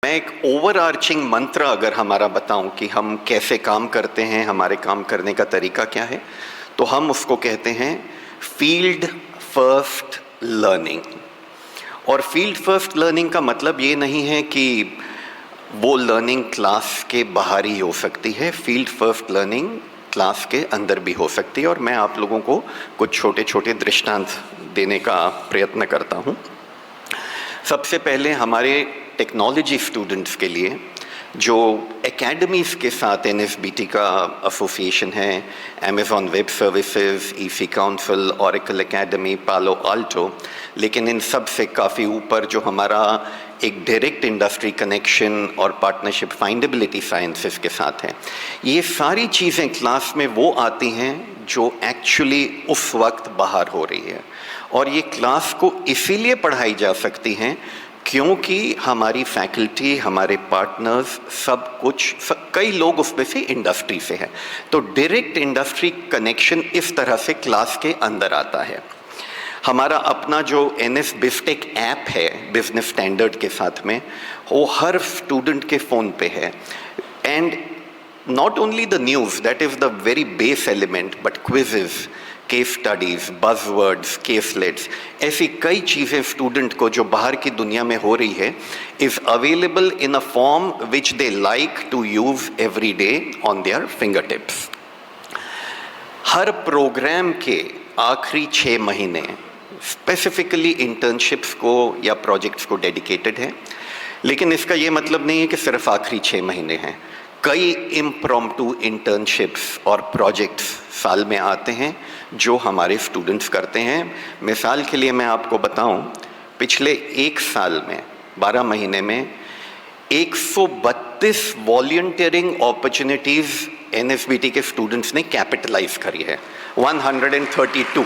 मैं एक ओवरआर्चिंग मंत्र अगर हमारा बताऊं कि हम कैसे काम करते हैं, हमारे काम करने का तरीका क्या है, तो हम उसको कहते हैं फील्ड फर्स्ट लर्निंग। और फील्ड फर्स्ट लर्निंग का मतलब ये नहीं है कि वो लर्निंग क्लास के बाहर ही हो सकती है, फील्ड फर्स्ट लर्निंग क्लास के अंदर भी हो सकती है। और मैं आप लोगों को कुछ छोटे छोटे दृष्टांत देने का प्रयत्न करता हूँ। सबसे पहले हमारे टेक्नोलॉजी स्टूडेंट्स के लिए जो एकेडमीज़ के साथ NSBT का एसोसिएशन है, Amazon web services, EC council, Oracle academy, पालो आल्टो, लेकिन इन सब से काफ़ी ऊपर जो हमारा एक डायरेक्ट इंडस्ट्री कनेक्शन और पार्टनरशिप फाइंडेबिलिटी साइंसेस के साथ है। ये सारी चीज़ें क्लास में वो आती हैं जो एक्चुअली उस वक्त बाहर हो रही है, और ये क्लास को इसीलिए पढ़ाई जा सकती हैं क्योंकि हमारी फैकल्टी, हमारे पार्टनर्स, कई लोग उसमें से इंडस्ट्री से हैं। तो डायरेक्ट इंडस्ट्री कनेक्शन इस तरह से क्लास के अंदर आता है। हमारा अपना जो NS बिस्टेक ऐप है बिजनेस स्टैंडर्ड के साथ में, वो हर स्टूडेंट के फ़ोन पे है। And not only the news, that is the very base element, but quizzes, case studies, buzzwords, caselets, ऐसी कई चीज़ें स्टूडेंट को जो बाहर की दुनिया में हो रही है is available in a form which they like to use every day on their fingertips. हर प्रोग्राम के आखिरी 6 महीने स्पेसिफिकली इंटर्नशिप्स को या प्रोजेक्ट्स को डेडिकेटेड है, लेकिन इसका ये मतलब नहीं है कि सिर्फ आखिरी 6 महीने हैं। कई इम्प्रॉम्प्टू इंटर्नशिप्स और प्रोजेक्ट्स साल में आते हैं जो हमारे स्टूडेंट्स करते हैं। मिसाल के लिए मैं आपको बताऊं, पिछले 1 साल में 12 महीने में 132 वॉलंटियरिंग अपॉर्चुनिटीज़ NSBT के स्टूडेंट्स ने कैपिटलाइज करी है। 132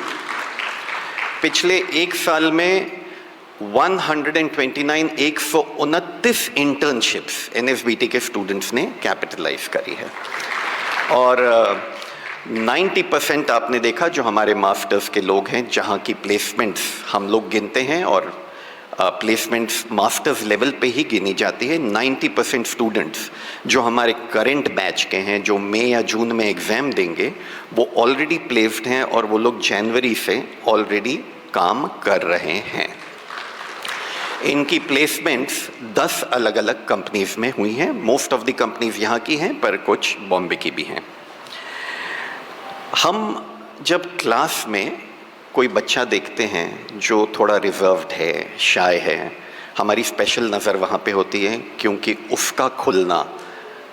पिछले 1 साल में 129 इंटर्नशिप्स NSBT के स्टूडेंट्स ने कैपिटलाइज करी है। और 90% आपने देखा जो हमारे मास्टर्स के लोग हैं, जहाँ की प्लेसमेंट्स हम लोग गिनते हैं और प्लेसमेंट्स मास्टर्स लेवल पे ही गिनी जाती है। 90% स्टूडेंट्स जो हमारे करंट बैच के हैं, जो मई या जून में एग्ज़ाम देंगे, वो ऑलरेडी प्लेस्ड हैं और वो लोग जनवरी से ऑलरेडी काम कर रहे हैं। इनकी प्लेसमेंट्स 10 अलग अलग कंपनीज में हुई हैं। मोस्ट ऑफ द कंपनीज यहाँ की हैं, पर कुछ बॉम्बे की भी हैं। हम जब क्लास में कोई बच्चा देखते हैं जो थोड़ा रिजर्व्ड है, शाय है, हमारी स्पेशल नज़र वहाँ पे होती है, क्योंकि उसका खुलना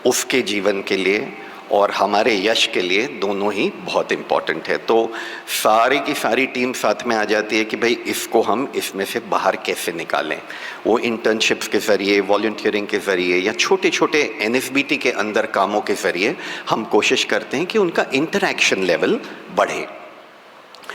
उसके जीवन के लिए और हमारे यश के लिए दोनों ही बहुत इम्पॉर्टेंट है। तो सारी की सारी टीम साथ में आ जाती है कि भाई इसको हम इसमें से बाहर कैसे निकालें। वो इंटर्नशिप्स के ज़रिए, वॉलंटियरिंग के ज़रिए या छोटे छोटे NSBT के अंदर कामों के ज़रिए हम कोशिश करते हैं कि उनका इंटरैक्शन लेवल बढ़े।